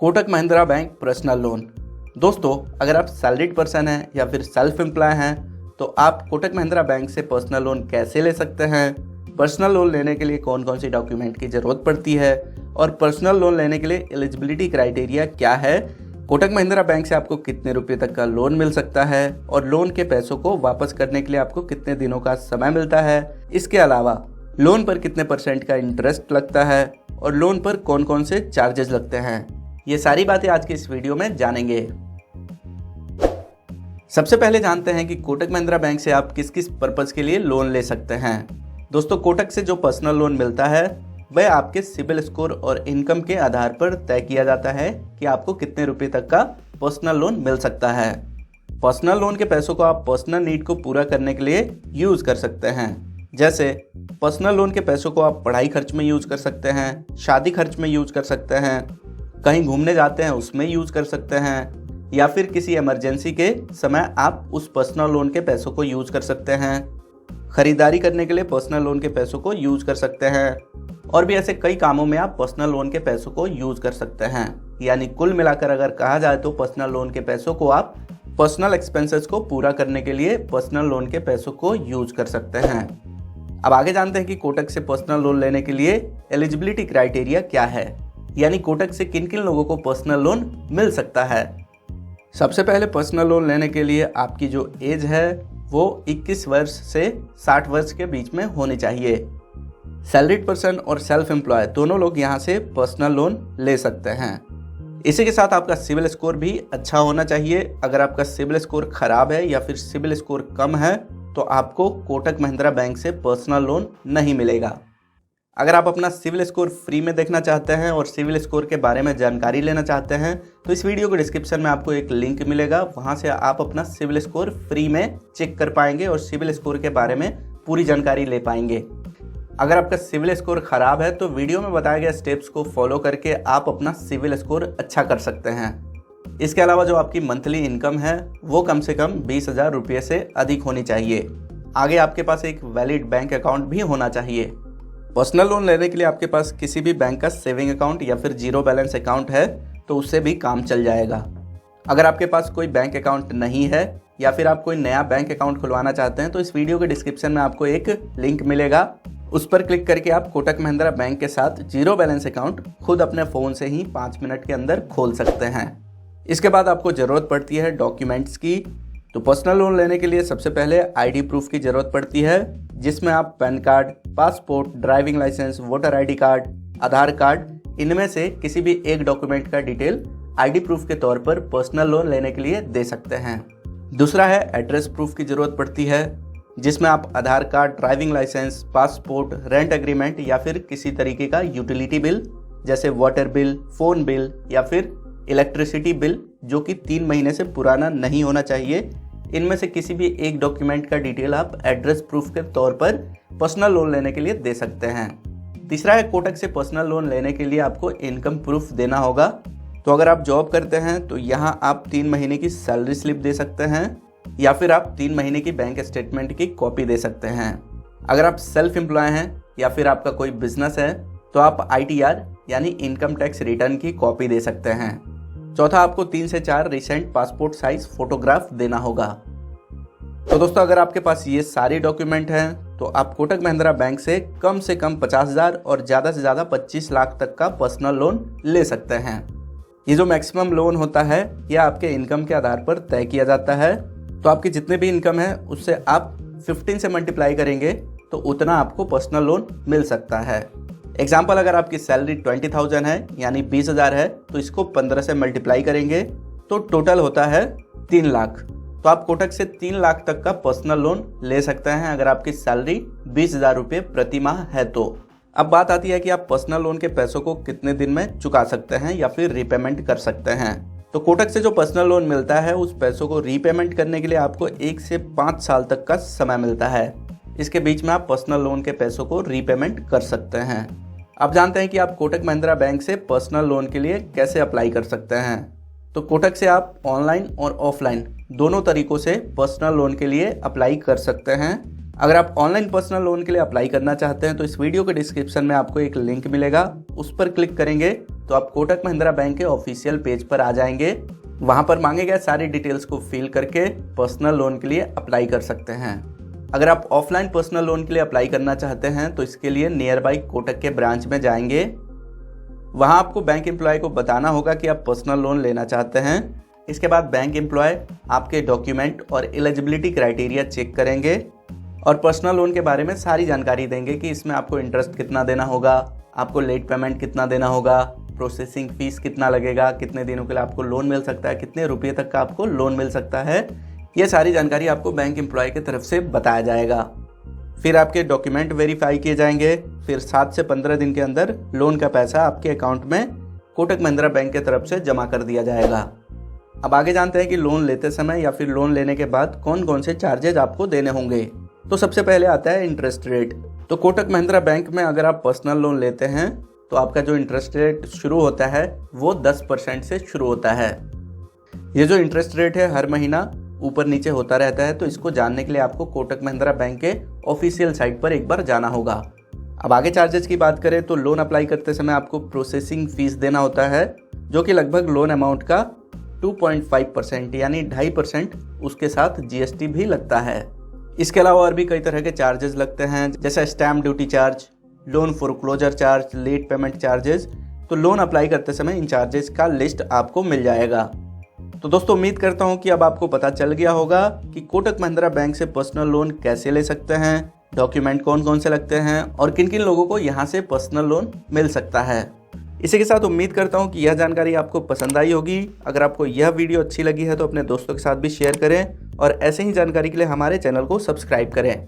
Kotak Mahindra bank personal loan. दोस्तों, अगर आप सैलरीड पर्सन हैं या फिर सेल्फ एम्प्लॉय हैं तो आप कोटक महिंद्रा बैंक से पर्सनल लोन कैसे ले सकते हैं, पर्सनल लोन लेने के लिए कौन कौन सी डॉक्यूमेंट की ज़रूरत पड़ती है और पर्सनल लोन लेने के लिए एलिजिबिलिटी क्राइटेरिया क्या है, कोटक महिंद्रा बैंक से आपको कितने रुपये तक का लोन मिल सकता है और लोन के पैसों को वापस करने के लिए आपको कितने दिनों का समय मिलता है, इसके अलावा लोन पर कितने % का इंटरेस्ट लगता है और लोन पर कौन कौन से चार्जेस लगते हैं, ये सारी बातें आज के इस वीडियो में जानेंगे। सबसे पहले जानते हैं कि कोटक महिंद्रा बैंक से आप किस किस पर्पज़ के लिए लोन ले सकते हैं। दोस्तों, कोटक से जो पर्सनल लोन मिलता है वह आपके सिबिल स्कोर और इनकम के आधार पर तय किया जाता है कि आपको कितने रुपए तक का पर्सनल लोन मिल सकता है। पर्सनल लोन के पैसों को आप पर्सनल नीड को पूरा करने के लिए यूज़ कर सकते हैं। जैसे पर्सनल लोन के पैसों को आप पढ़ाई खर्च में यूज़ कर सकते हैं, शादी खर्च में यूज़ कर सकते हैं, कहीं घूमने जाते हैं उसमें यूज़ कर सकते हैं, या फिर किसी इमरजेंसी के समय आप उस पर्सनल लोन के पैसों को यूज़ कर सकते हैं, खरीदारी करने के लिए पर्सनल लोन के पैसों को यूज़ कर सकते हैं और भी ऐसे कई कामों में आप पर्सनल लोन के पैसों को यूज़ कर सकते हैं। यानी कुल मिलाकर अगर कहा जाए तो पर्सनल लोन के पैसों को आप पर्सनल एक्सपेंसेस को पूरा करने के लिए पर्सनल लोन के पैसों को यूज़ कर सकते हैं। अब आगे जानते हैं कि कोटक से पर्सनल लोन लेने के लिए एलिजिबिलिटी क्राइटेरिया क्या है, यानी कोटक से किन किन लोगों को पर्सनल लोन मिल सकता है। सबसे पहले पर्सनल लोन लेने के लिए आपकी जो एज है वो 21 वर्ष से 60 वर्ष के बीच में होनी चाहिए। सैलरीड पर्सन और सेल्फ एम्प्लॉय दोनों लोग यहाँ से पर्सनल लोन ले सकते हैं। इसी के साथ आपका सिबिल स्कोर भी अच्छा होना चाहिए। अगर आपका सिबिल स्कोर खराब है या फिर सिबिल स्कोर कम है तो आपको कोटक महिंद्रा बैंक से पर्सनल लोन नहीं मिलेगा। अगर आप अपना सिबिल स्कोर फ्री में देखना चाहते हैं और सिबिल स्कोर के बारे में जानकारी लेना चाहते हैं तो इस वीडियो के डिस्क्रिप्शन में आपको एक लिंक मिलेगा, वहां से आप अपना सिबिल स्कोर फ्री में चेक कर पाएंगे और सिबिल स्कोर के बारे में पूरी जानकारी ले पाएंगे। अगर आपका सिबिल स्कोर खराब है तो वीडियो में बताए गए स्टेप्स को फॉलो करके आप अपना सिबिल स्कोर अच्छा कर सकते हैं। इसके अलावा जो आपकी मंथली इनकम है वो कम से कम 20,000 रुपये से अधिक होनी चाहिए। आगे आपके पास एक वैलिड बैंक अकाउंट भी होना चाहिए। पर्सनल लोन लेने के लिए आपके पास किसी भी बैंक का सेविंग अकाउंट या फिर जीरो बैलेंस अकाउंट है तो उससे भी काम चल जाएगा। अगर आपके पास कोई बैंक अकाउंट नहीं है या फिर आप कोई नया बैंक अकाउंट खुलवाना चाहते हैं तो इस वीडियो के डिस्क्रिप्शन में आपको एक लिंक मिलेगा, उस पर क्लिक करके आप कोटक महिंद्रा बैंक के साथ जीरो बैलेंस अकाउंट खुद अपने फ़ोन से ही 5 मिनट के अंदर खोल सकते हैं। इसके बाद आपको ज़रूरत पड़ती है डॉक्यूमेंट्स की। तो पर्सनल लोन लेने के लिए सबसे पहले आईडी प्रूफ की ज़रूरत पड़ती है, जिसमें आप PAN card, passport, driving licence, voter ID card, Aadhaar card, इनमें से किसी भी एक डॉक्यूमेंट का डिटेल आईडी प्रूफ के तौर पर पर्सनल लोन लेने के लिए दे सकते हैं। दूसरा है एड्रेस प्रूफ की ज़रूरत पड़ती है, जिसमें आप Aadhaar card, driving licence, passport, rent agreement या फिर किसी तरीके का यूटिलिटी बिल जैसे वाटर बिल, फ़ोन बिल या फिर इलेक्ट्रिसिटी बिल जो कि 3 महीने से पुराना नहीं होना चाहिए, इनमें से किसी भी एक डॉक्यूमेंट का डिटेल आप एड्रेस प्रूफ के तौर पर पर्सनल लोन लेने के लिए दे सकते हैं। तीसरा है कोटक से पर्सनल लोन लेने के लिए आपको इनकम प्रूफ देना होगा। तो अगर आप जॉब करते हैं तो यहाँ आप 3 महीने की सैलरी स्लिप दे सकते हैं या फिर आप 3 महीने की बैंक स्टेटमेंट की कॉपी दे सकते हैं। अगर आप सेल्फ एम्प्लॉय हैं या फिर आपका कोई बिजनेस है तो आप ITR यानी इनकम टैक्स रिटर्न की कॉपी दे सकते हैं। चौथा, आपको 3 से 4 रिसेंट पासपोर्ट साइज फोटोग्राफ देना होगा। तो दोस्तों, अगर आपके पास ये सारे डॉक्यूमेंट हैं तो आप कोटक महिंद्रा बैंक से कम 50,000 और ज़्यादा से ज़्यादा 25 लाख तक का पर्सनल लोन ले सकते हैं। ये जो मैक्सिमम लोन होता है यह आपके इनकम के आधार पर तय किया जाता है। तो आपकी जितने भी इनकम है उससे आप 15 से मल्टीप्लाई करेंगे तो उतना आपको पर्सनल लोन मिल सकता है। एग्जाम्पल, अगर आपकी सैलरी 20,000 है यानी 20,000 है तो इसको 15 से मल्टीप्लाई करेंगे तो टोटल होता है 3 लाख। तो आप कोटक से 3 लाख तक का पर्सनल लोन ले सकते हैं अगर आपकी सैलरी 20,000 रुपये प्रति माह है तो। अब बात आती है कि आप पर्सनल लोन के पैसों को कितने दिन में चुका सकते हैं या फिर रीपेमेंट कर सकते हैं। तो कोटक से जो पर्सनल लोन मिलता है उस पैसों को रीपेमेंट करने के लिए आपको 1 से 5 साल तक का समय मिलता है। इसके बीच में आप पर्सनल लोन के पैसों को रीपेमेंट कर सकते हैं। अब जानते हैं कि आप कोटक महिंद्रा बैंक से पर्सनल लोन के लिए कैसे अप्लाई कर सकते हैं। तो कोटक से आप ऑनलाइन और ऑफलाइन दोनों तरीकों से पर्सनल लोन के लिए अप्लाई कर सकते हैं। अगर आप ऑनलाइन पर्सनल लोन के लिए अप्लाई करना चाहते हैं तो इस वीडियो के डिस्क्रिप्शन में आपको एक लिंक मिलेगा, उस पर क्लिक करेंगे तो आप कोटक महिंद्रा बैंक के ऑफिशियल पेज पर आ जाएंगे। वहां पर मांगे गए सारी डिटेल्स को फिल करके पर्सनल लोन के लिए अप्लाई कर सकते हैं। अगर आप ऑफलाइन पर्सनल लोन के लिए अप्लाई करना चाहते हैं तो इसके लिए नियर बाई कोटक के ब्रांच में जाएंगे। वहां आपको बैंक एम्प्लॉय को बताना होगा कि आप पर्सनल लोन लेना चाहते हैं। इसके बाद बैंक एम्प्लॉय आपके डॉक्यूमेंट और एलिजिबिलिटी क्राइटेरिया चेक करेंगे और पर्सनल लोन के बारे में सारी जानकारी देंगे कि इसमें आपको इंटरेस्ट कितना देना होगा, आपको लेट पेमेंट कितना देना होगा, प्रोसेसिंग फीस कितना लगेगा, कितने दिनों के लिए आपको लोन मिल सकता है, कितने रुपये तक का आपको लोन मिल सकता है। ये सारी जानकारी आपको बैंक एम्प्लॉय की तरफ से बताया जाएगा। फिर आपके डॉक्यूमेंट वेरीफाई किए जाएंगे। फिर 7 से 15 दिन के अंदर लोन का पैसा आपके अकाउंट में कोटक महिंद्रा बैंक की तरफ से जमा कर दिया जाएगा। अब आगे जानते हैं कि लोन लेते समय या फिर लोन लेने के बाद कौन कौन से चार्जेज आपको देने होंगे। तो सबसे पहले आता है इंटरेस्ट रेट। तो कोटक महिंद्रा बैंक में अगर आप पर्सनल लोन लेते हैं तो आपका जो इंटरेस्ट रेट शुरू होता है वो 10% से शुरू होता है। ये जो इंटरेस्ट रेट है हर महीना ऊपर नीचे होता रहता है, तो इसको जानने के लिए आपको कोटक महिंद्रा बैंक के ऑफिशियल साइट पर एक बार जाना होगा। अब आगे चार्जेस की बात करें तो लोन अप्लाई करते समय आपको प्रोसेसिंग फीस देना होता है, जो कि लगभग लोन अमाउंट का 2.5% यानी 2.5%, उसके साथ GST भी लगता है। इसके अलावा और भी कई तरह के चार्जेस लगते हैं, जैसे stamp duty charge, loan foreclosure charge, late payment charges. तो लोन अप्लाई करते समय इन चार्जेस का लिस्ट आपको मिल जाएगा। तो दोस्तों उम्मीद करता हूं कि अब आपको पता चल गया होगा कि कोटक महिंद्रा बैंक से पर्सनल लोन कैसे ले सकते हैं, डॉक्यूमेंट कौन कौन से लगते हैं और किन किन लोगों को यहां से पर्सनल लोन मिल सकता है। इसी के साथ उम्मीद करता हूं कि यह जानकारी आपको पसंद आई होगी। अगर आपको यह वीडियो अच्छी लगी है तो अपने दोस्तों के साथ भी शेयर करें और ऐसे ही जानकारी के लिए हमारे चैनल को सब्सक्राइब करें।